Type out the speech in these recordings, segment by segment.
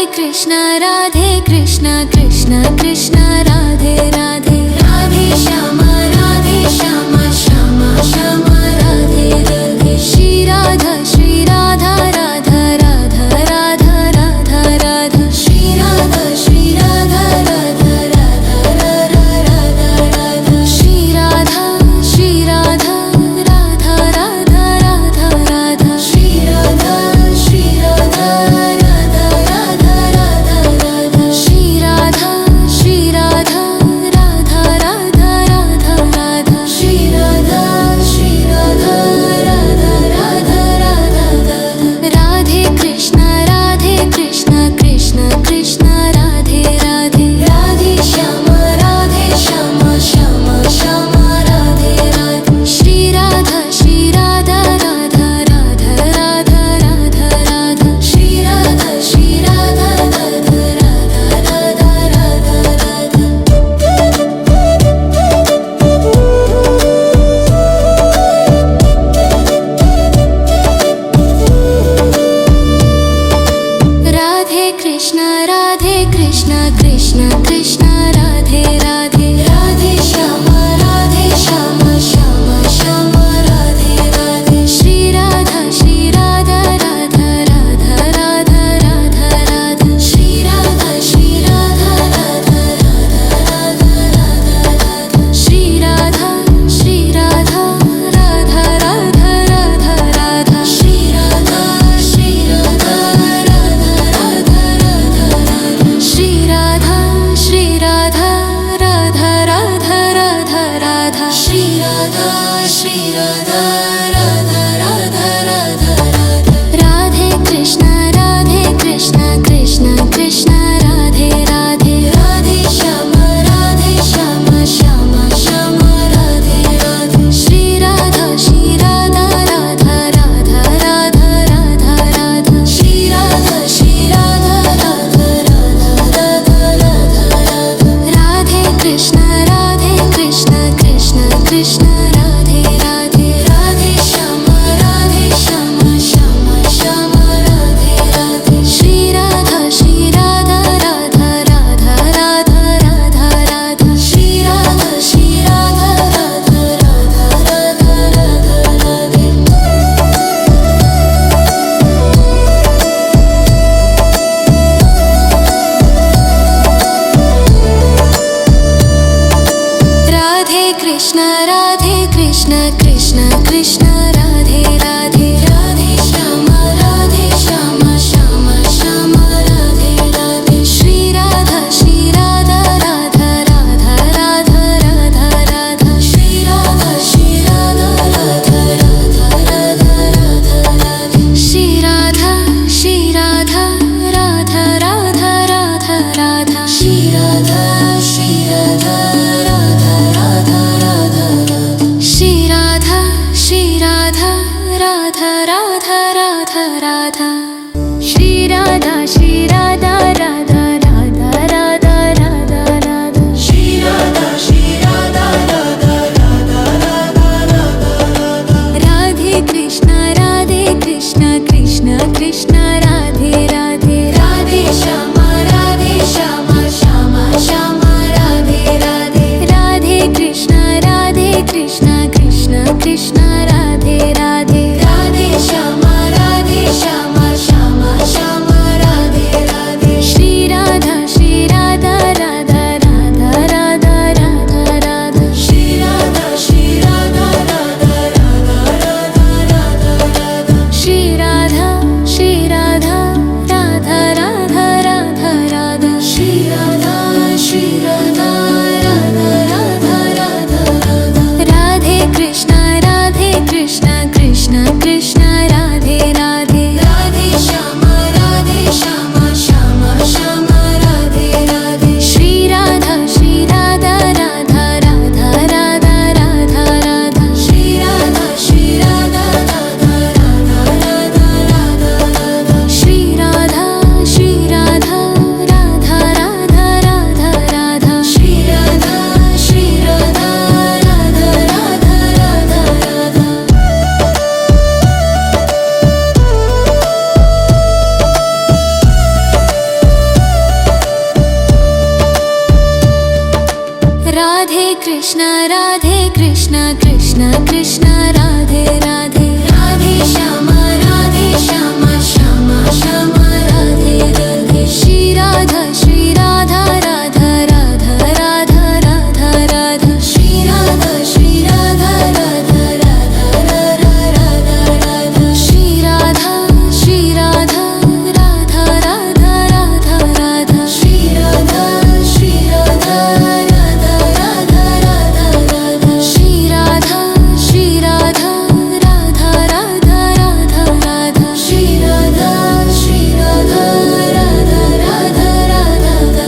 Krishna Krishna Krishna Radhe Radhe Radhe Shyama Shyama Shyama Radhe Radhe Shri Radha Radha Radha Radha Radha Radha Shri Radha Radha Radha Radha Radha Shri Radha Radha Radha Radha Radha Shri Radha Radha Radha Radha Radha Shri Radha Radha Radha Radha Radha Shri Radha Radha Radha Radha Radhe Krishna Krishna Krishna Radhe Radhe Radhe Shyama Shyama Shyama Radhe Radhe Shri Radha Radha Radha Radha Radha Radha Shri Radha Radha Radha Radha Radhe Krishna Krishna Krishna Radhe Radhe Radhe Shyama Shyama Shyama Radhe Radhe Shri Radha Radha Radha Radha Radha Radha Shri Radha Radha Radha Radha Radha Shri Radha Radha Radha Radha Radha Shri Radha Shri Radha Radha Radha Radha Radha Shri Radha Radha Radha Radha Radha Radhe Krishna Krishna Krishna Radhe Radhe Radhe Shyama Shyama Shyama Radhe Radhe Shri Radha Radha Radha Radha Radha Radha Shri Radha Radha Radha Radha Radhe Krishna Krishna Krishna Radhe Radhe Radhe Shyama Shyama Shyama Radhe Radhe Shri Radha Radha Radha Radha Radha Radha Shri Radha Radha Radha Radha Radhe Radhe Krishna Krishna Krishna Radhe Radhe Radhe Shyama Shyama Shyama Radhe Radhe Shri Radha Radha Radha Radha Radha Radha Shri Radha Radha Radha Radha Radha Shri Radha Radha Radha Radha Radha Shri Radha Radha Radha Radha Radha Shri Radha Radha Radha Radha Radha Shri Radha Radha Radha Radha Radha Radha Shri Radha Radha Radha Radha Radha Radhe Krishna Krishna Krishna Radhe Radhe Radhe Shyama Shyama Shyama Radhe Radhe Radhe Krishna Krishna Krishna Radhe Radhe Radhe Shyama Shyama Shyama Radhe Krishna Krishna Krishna Radhe Radhe Radhe Shyama Shyama Shyama Radhe Radhe Shri Radha Radha Radha Radha Radha Radha Shri Radha Radha Radha Radha Radha Shri Radha Radha Radha Radha Radha Shri Radha Radha Radha Radha Radha Shri Radha Radha Radha Radha Radha Shri Radha Radha Radha Radha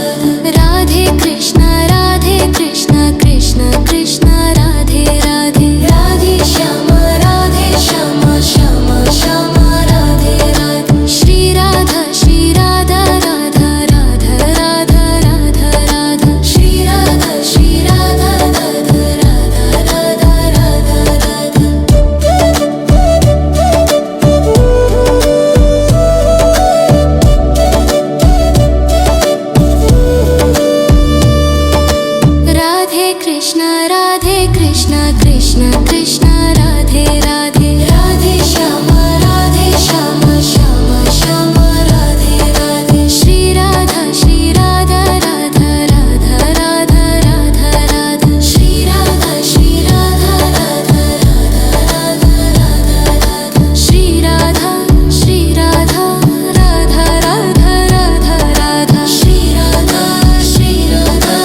Radhe Krishna Krishna Krishna Radhe Radhe Radhe Shyama Shyama Shyama Radhe Radhe Shri Radha Radha Radha Radha Radha Radha Shri Radha Radha Radha Radha Radha Radhe Krishna Krishna Krishna Radhe Radhe Radhe Shyama Shyama Shyama Radhe Radhe Shri Radha Radha Radha Radha Radha Radha Shri Radha Radha Radha Radha Radha Shri Radha Radha Radha Radha Radha Shri Radha Shri Radha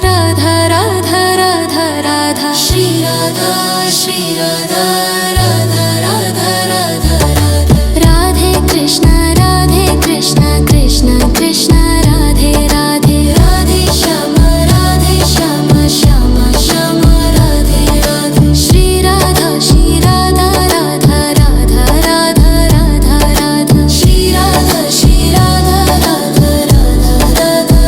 Radha Radha Radha Radha Shri Radha Radha Radha Radha Radha Radhe Krishna Krishna Krishna Radhe Radhe Radhe Shyama Shyama Shyama Radhe Radhe Shri Radha Radha Radha Radha Radha Radha Shri Radha Radha Radha Radha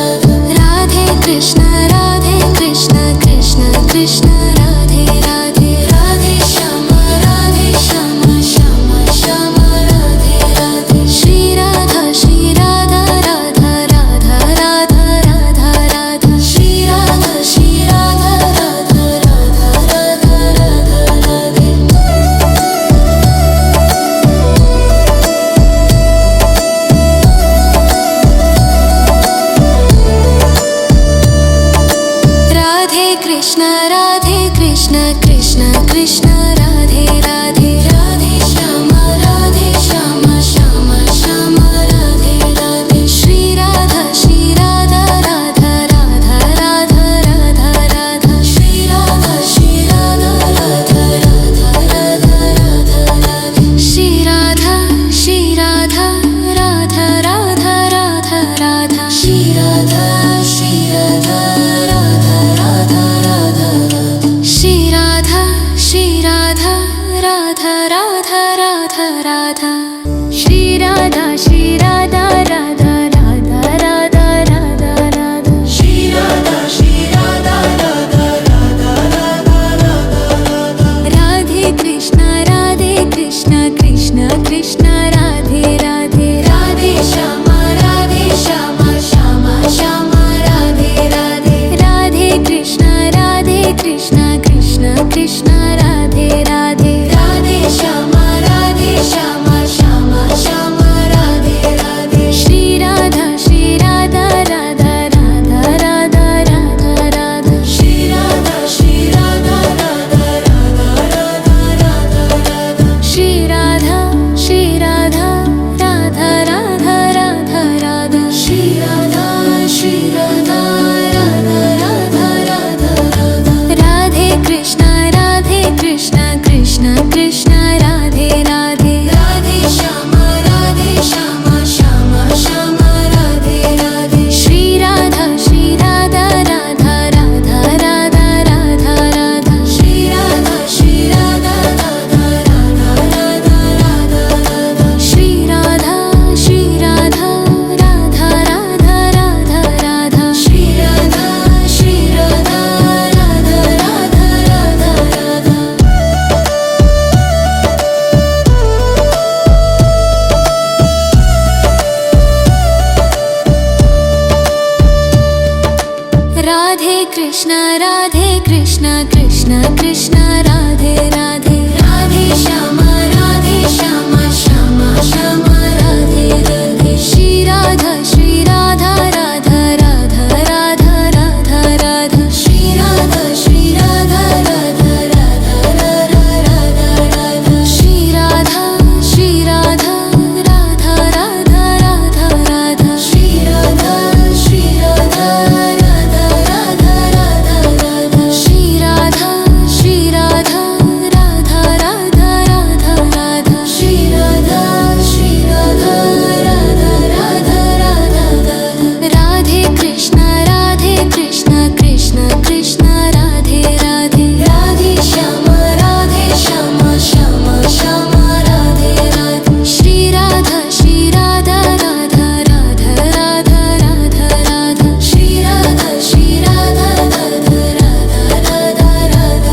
Radha Radhe Krishna Krishna Krishna Radhe Radhe Radhe Shyama Shyama Shyama Radhe Radhe Shri Radha Radha Radha Radha Radha Radha Shri Radha Radha Radha Radha Radha Radhe Krishna Krishna Krishna Radhe Radhe Radhe Shyama Shyama Shyama Radhe Radhe Shri Radha Radha Radha Radha Radha Radha Shri Radha Radha Radha Radha Radha Shri Radha Radha Radha Radha Radha Shri Radha Radha Radha Radha Radha Shri Radha Krishna Radhe Krishna Krishna Krishna Radhe Radhe Radhe Shyama Shyama Shyama Radhe Radhe Shri Radha Radha Radha Radha Radha Radha Shri Radha Radha Radha Radha Radha Shri Radha Radha Radha Radha Radha Shri Radha Radha Radha Radha Radha Shri Radha Radha Radha Radha Radha Shri Radha Radha Radha Radhe Krishna Krishna Krishna Radhe Radhe Radhe Shyama Shyama Shyama Radhe Radhe Shri Radha Radha Radha Radha Radha Shri Radha Radha Radha Radha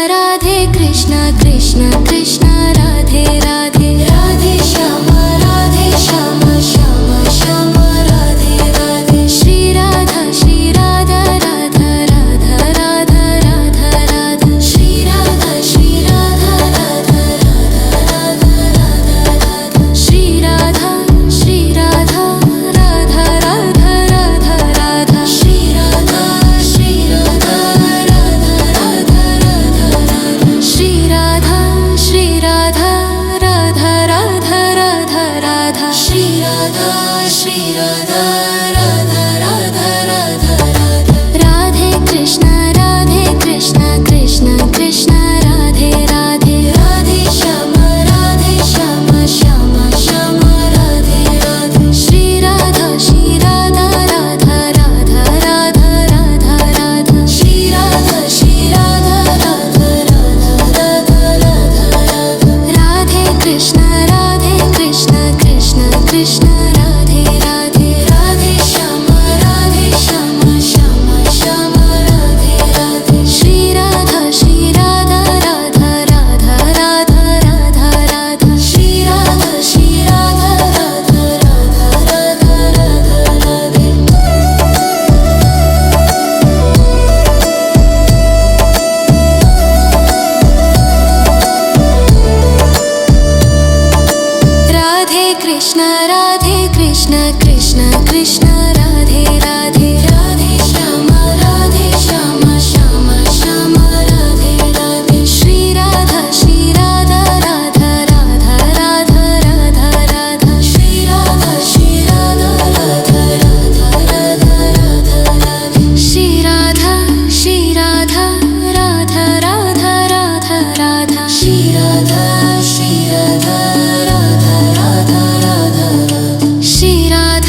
Radhe Krishna Krishna Krishna Radhe Radhe Radhe Shyama Shyama Radhe Radhe Shri Radha Radha Radha Radha Radha Shri Radha Radha Radha Radha Shri Radha Radha Radha Radha Shri Radha Shri Radha Radha Radha Radha Shri Radha Radha Radha Radhe Krishna Krishna Krishna Radhe Radhe Radhe Shyama Shyama Radhe Radhe Shri Radha Radha Radha Radha Radha Shri Radha Radha Radha Radha Radhe Krishna Krishna Krishna Radhe Radhe Radhe Shyama Shyama Radhe Radhe Shri Radha Radha Radha Radha Radha Shri Radha Radha Radha Radha Radhe Krishna Krishna Krishna Radhe Radhe Radhe Shyama Shyama Radhe Radhe Shri Radha Radha Radha Radha Radha Shri Radha Radha Radha Radha Shri Radha Radha Radha Radha Shri Radha Radha Radha Radha Shri Radha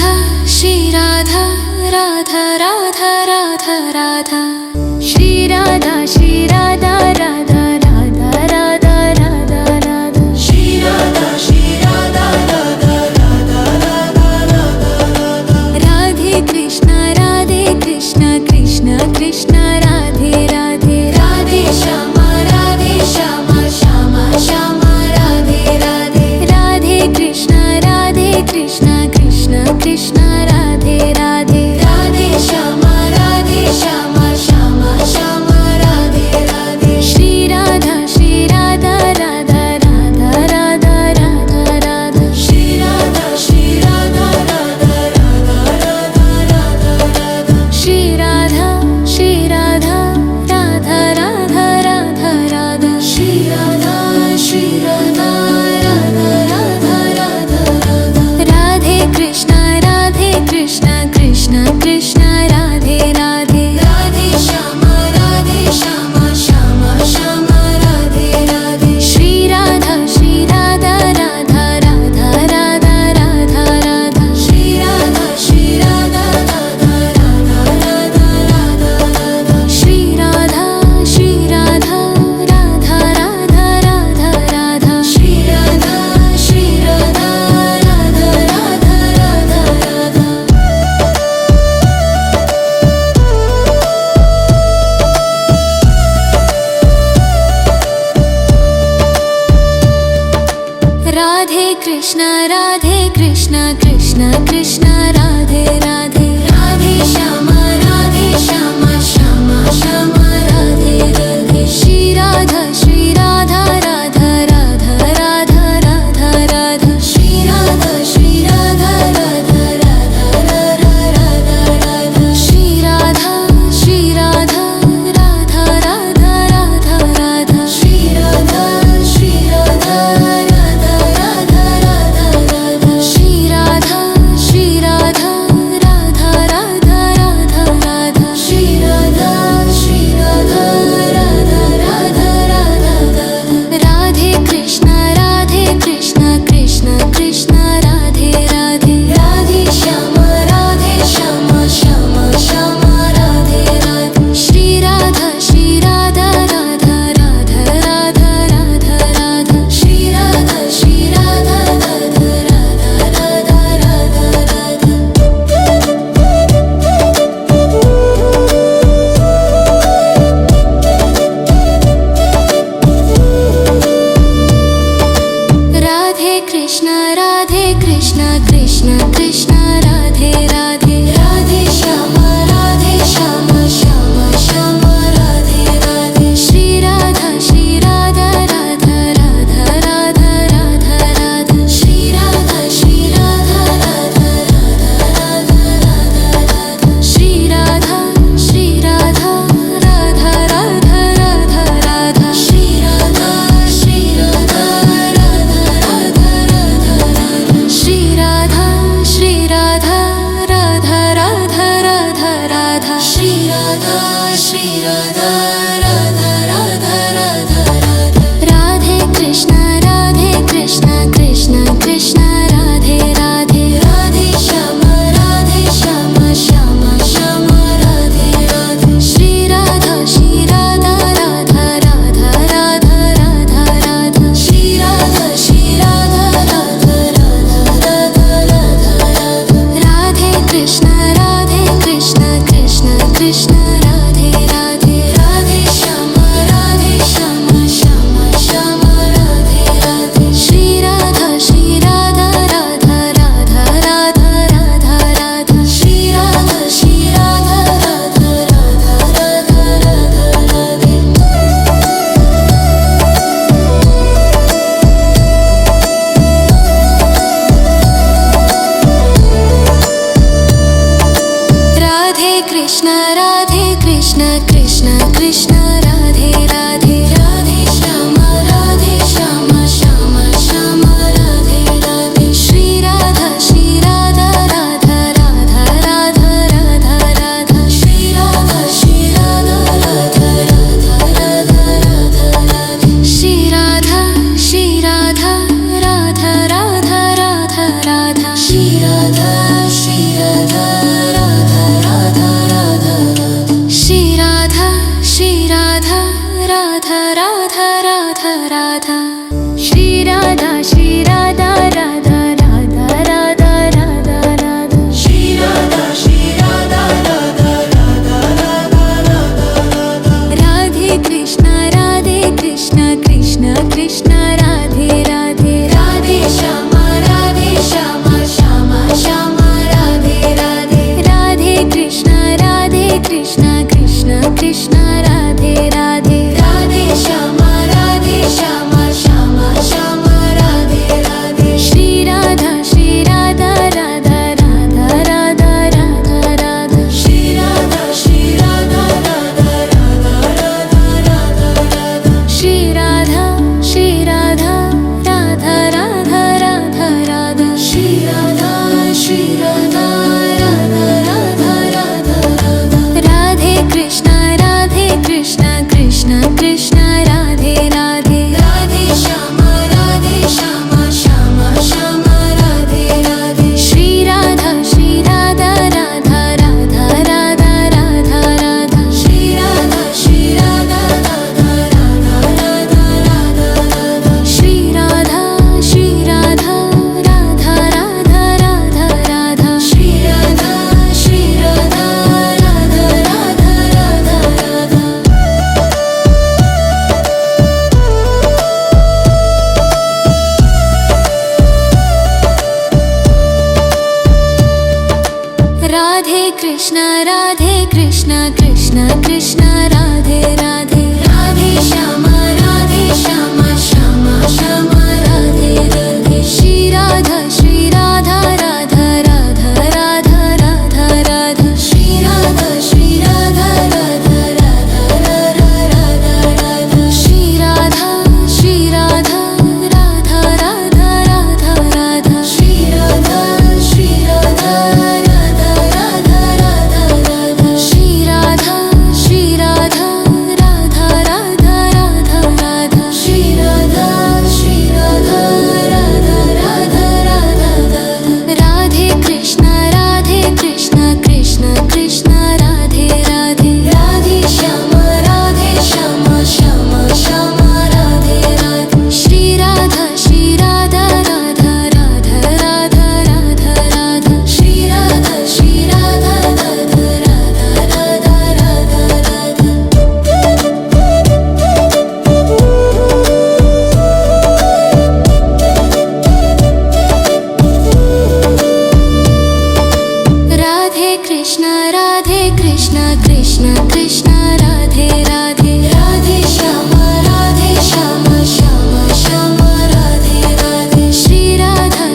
Radhe Krishna Krishna Krishna Radhe Radhe Radhe Shyama Shyama Shyama Radhe Radhe Shri Radha Radha Radha Radha Radha Radha Shri Radha Radha Radha Radha Radha Radha Shri Radha Radha Radha Radha Radha Shri Radha Radha Radha Radha Radha Shri Radha Radha Radha Radha Radha Radha Shri Radha Radha Radha Radha Radha Radhe Krishna Krishna Krishna Radhe Radhe Radhe Shyama Shyama Shyama Radhe Radhe Shri Radha Radha Radha Radha Radha Radha Shri Radha Radha Radha Radha Radha Radhe Krishna Krishna Krishna Radhe Radhe Radhe Shyama Shyama Shyama Radhe Radhe Shri Radha Radha Radha Radha Radha Radha Shri Radha Radha Radha Radha Radha Shri Radha Radha Radha Radha Radha Shri Radha Radha Radha Radha Shri Radha Radha Radha Radha Radha Shri Radha Radha Radha Radha Radhe Krishna Krishna Krishna Radhe Radhe Radhe Shyama Shyama Shyama Radhe Radhe Shri Radha Radha Radha Radha Radha Radha Shri Radha Radha Radha Radha Radha Radhe Krishna Krishna Krishna Radhe Radhe Radhe Shyama Shyama Shyama Radhe Radhe Shri Radha Radha Radha Radha Radha Radha Shri Radha Radha Radha Radha Radhe Radhe Krishna Krishna Krishna Radhe Radhe Radhe Shyama Shyama Shyama Radhe Radhe Shri Radha Radha Radha Radha Radha Radha Shri Radha Radha Radha Radha Radha Shri Radha Radha Radha Radha Radha Shri Radha Radha Radha Radha Radha Shri Radha Radha Radha Radha Radha Shri Radha Radha Radha Radha Radha Radha Shri Radha Radha Radha Radha Radhe Krishna Krishna Krishna Radhe Radhe Radhe Shyama Shyama Shyama Radhe Radhe Radhe Krishna Krishna Krishna Radhe Radhe Radhe Shyama Shyama Radhe Krishna Krishna Krishna Radhe Radhe Radhe Shyama Shyama Shyama Radhe Radhe Shri Radha Radha Radha Radha Radha Radha Shri Radha Radha Radha Radha Radha Shri Radha Radha Radha Radha Radha Shri Radha Radha Radha Radha Radha Shri Radha Radha Radha Radha Radha Radha Shri Radha Radha Radha Radha Radhe Krishna Krishna Krishna Radhe Radhe Radhe Shyama Shyama Shyama Radhe Radhe Shri Radha Radha Radha Radha Radha Radha Shri Radha Radha Radha Radha Radhe Krishna Krishna Krishna Radhe Radhe Radhe Shyama Shyama Shyama Radhe Radhe Shri Radha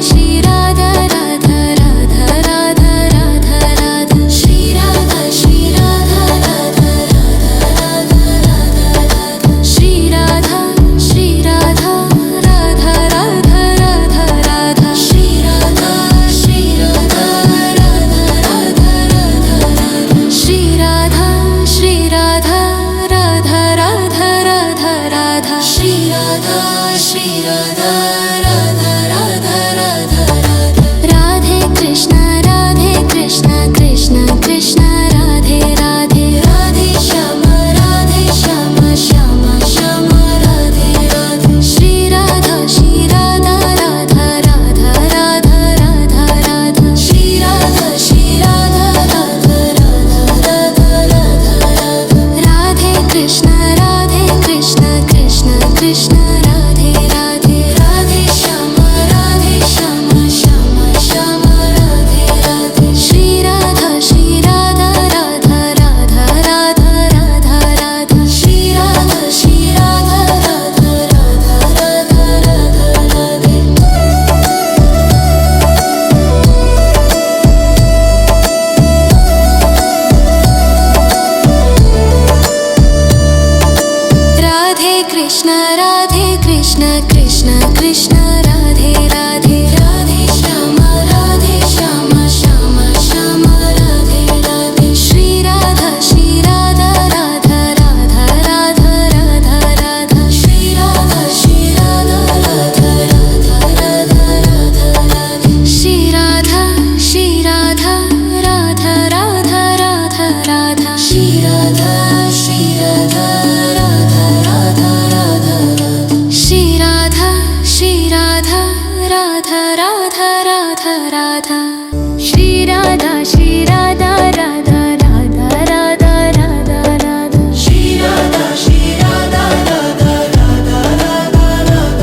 Radha Radha Radha Radha Radha Shri Radha Radha Radha Radha Radha Shri Radha Radha Radha Radha Radha Shri Radha Radha Radha Shri Radha Radha Radha Radha Shri Radha Radha Radha Radha Radhe Krishna Krishna Krishna Radhe Radhe Radhe Shyama Shyama Radhe Radhe Shri Radha Radha Radha Radha Radha Radha Shri Radha Radha Radha Radhe Krishna Krishna Krishna Radhe Radhe Radhe Shyama Shyama Radhe Radhe Shri Radha Radha Radha Radha Radha Shri Radha Radha Radha Radha Radhe Krishna Krishna Krishna Radhe Radhe Radhe Shyama Shyama Radhe Radhe Shri Radha Radha Radha Radha Radha Shri Radha Radha Radha Radha Radha Shri Radha Radha Radha Radha Radha Shri Radha Radha Radha Radha Shri Radha Radha Radha Radha Radha Shri Radha Radha Radha Radha Radha Shri Radha Radha Radha Radha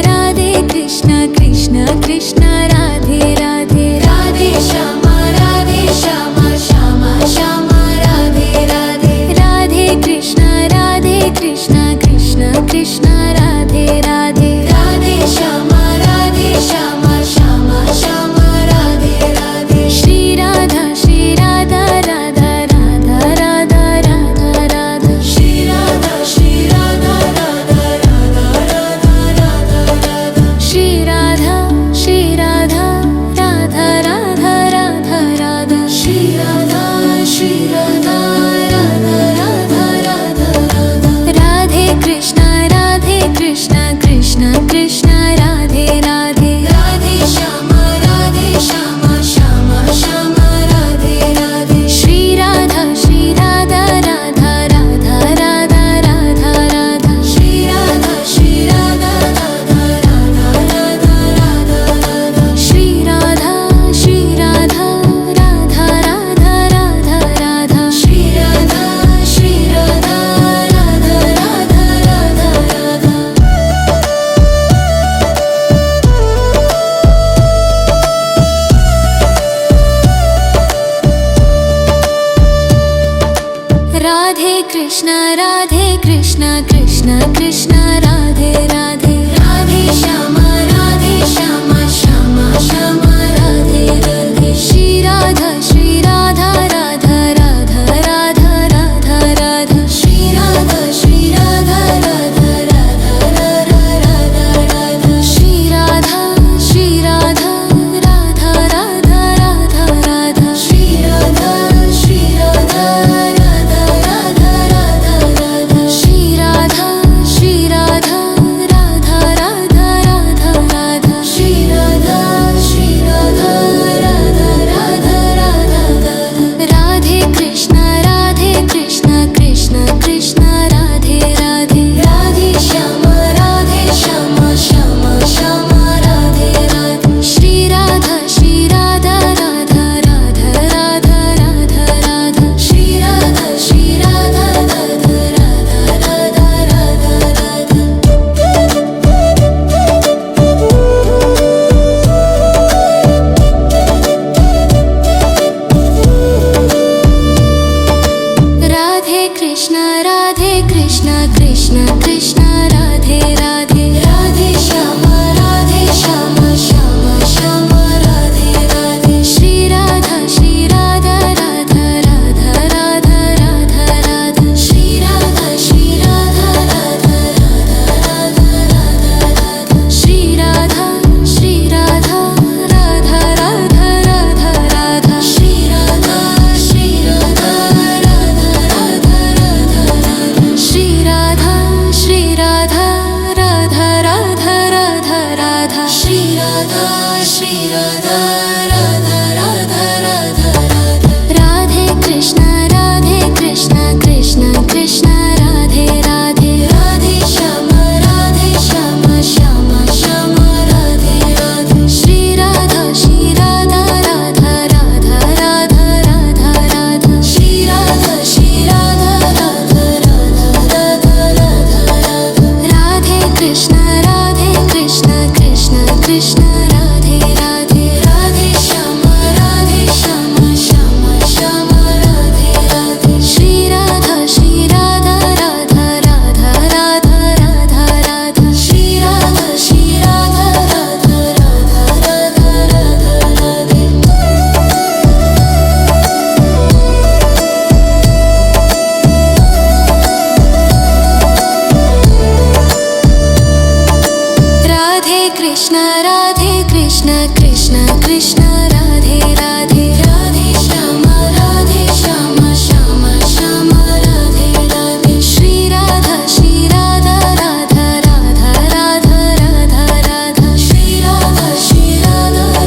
Radhe Krishna Krishna Krishna Radhe Radhe Radhe Shyama Shyama Radhe Radhe Radhe Krishna Krishna Krishna Radhe Radhe Radhe Shyama Shyama Radhe Radhe Shri Krishna Krishna Krishna Radhe Radhe Radhe Shyama Shyama Shyama Radhe Radhe Shri Radha Radha Radha Radha Radha Radha Shri Radha Radha Radha Radha Radha Radha Shri Radha Radha Radha Radha Radha Shri Radha Radha Radha Radha Radha Shri Radha Radha Radha Radha Radha Radha Shri Radha Radha Radha Radha Radhe Krishna Krishna Krishna Radhe Radhe Radhe Shyama Shyama Shyama Radhe Radhe Shri Radha Radha Radha Radha Radha Radha Shri Radha Radha Radha Radha Radha Radhe Krishna Krishna Krishna Radhe Radhe Radhe Shyama Shyama Shyama Radhe Radhe Shri Radha Radha Radha Radha Radha Radha Shri Radha Radha Radha Radha Radha Shri Radha Radha Radha Radha Radha Shri Radha Radha Radha Radha Shri Radha Radha Radha Radha Radha Shri Radha Radha Radha Radha Radhe Krishna Krishna Krishna Radhe Radhe Radhe Shyama Shyama Shyama Radhe Radhe Shri Radha Radha Radha Radha Radha Radha Shri Radha Radha Radha Radha Radha Radhe Krishna Krishna Krishna Radhe Radhe Radhe Shyama Shyama Shyama Radhe Radhe Shri Radha Radha Radha Radha Radha Radha Shri Radha Radha Radha Radha Radha Radhe Krishna Krishna Krishna Radhe Radhe Radhe Shyama Shyama Shyama Radhe Radhe Shri Radha Radha Radha Radha Radha Radha Shri Radha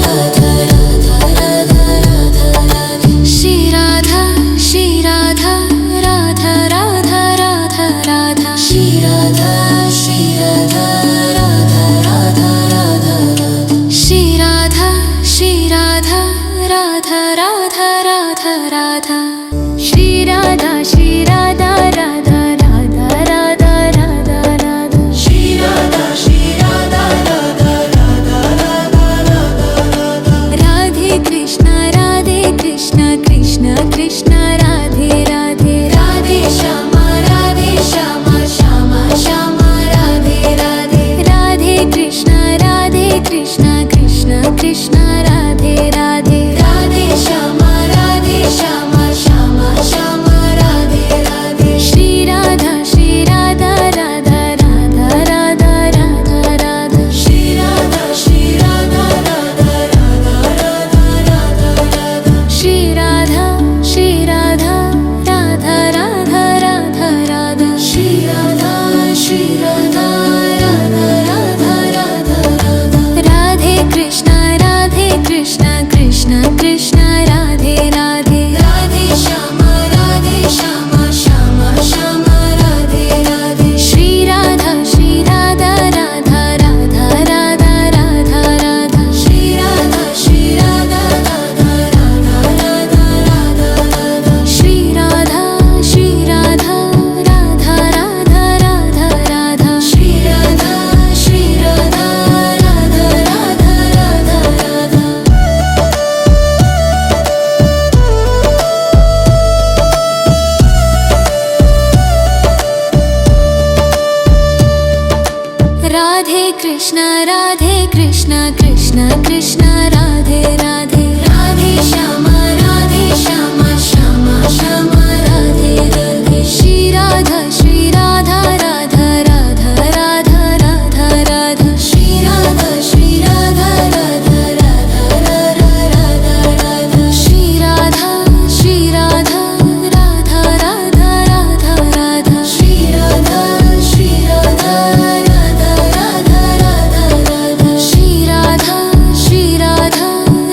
Radha Radha Radha Radha Shri Radha Radha Radha Radha Radha Shri Radha Radha Radha Radha Radha Shri Radha Radhe Krishna Krishna Krishna Radhe Radhe Radhe Shyama Shyama Shyama Radhe Radhe Shri Radha Radha Radha Radha Radha Radha Shri Radha Radha Radha Radha Radha Shri Radha Radha Radha Radha Radha Shri Radha Radha Radha Radha Radha Shri Radha Radha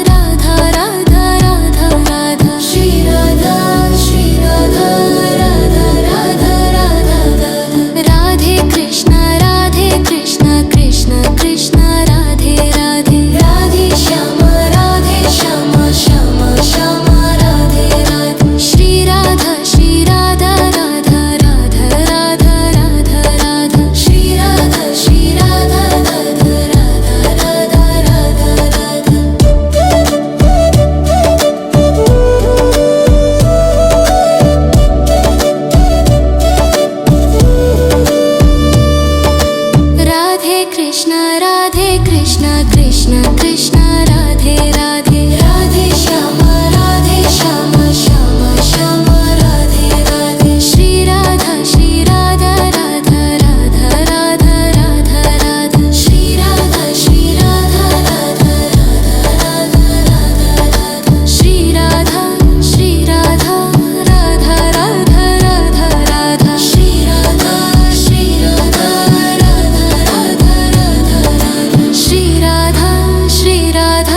Radha Radha Radha Radha Shri Radha Radha Radha Radha Radha Radhe Krishna Krishna Krishna Radhe Radhe Radhe Shyama Shyama Shyama Radhe Radhe Shri Radha Radha Radha Radha Radha Radha Shri Radha Radha Radha Radha Radha Radha Radhe Krishna Krishna Krishna Radhe Radhe Radhe Shyama Shyama Shyama Radhe Radhe Shri Radha Radha Radha Radha Radha Radha Shri Radha Radha Radha Radha Radha Shri Radha Radha Radha Radha Radha Shri Radha Radha Radha Radha Shri Radha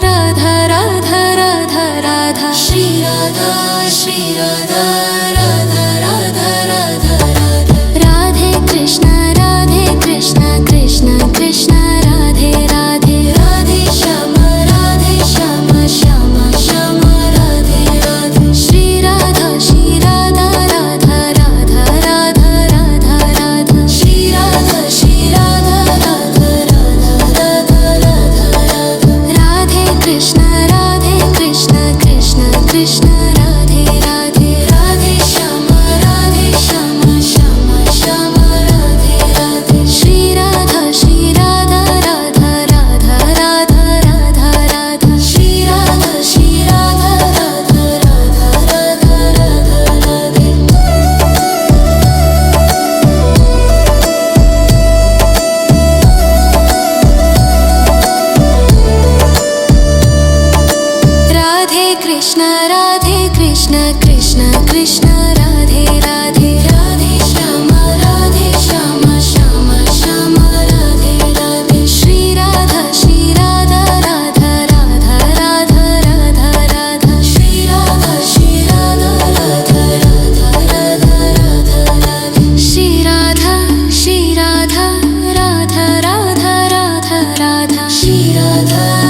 Radha Radha Radha Radha Shri Radha Radha Radha Radha Radha Radhe Krishna Krishna Krishna Radhe Radhe Radhe Shyama Shyama Radhe Radhe Shri Radha Radha Radha Radha Radha Radha Shri Radha Radha Radha Radha Radha Radhe Krishna Krishna Krishna Radhe Radhe Radhe Shyama Shyama Radhe Radhe Shri Radha Radha Radha Radha Radha Radha Shri Radha Radha Radha Radha Radha Radhe Krishna Krishna Krishna Radhe Radhe Radhe Shyama Shyama Radhe Radhe Shri Radha Radha Radha Radha Radha Radha Shri Radha Radha Radha Radha Radha Radha Shri Radha Radha Radha Radha Radha Shri Radha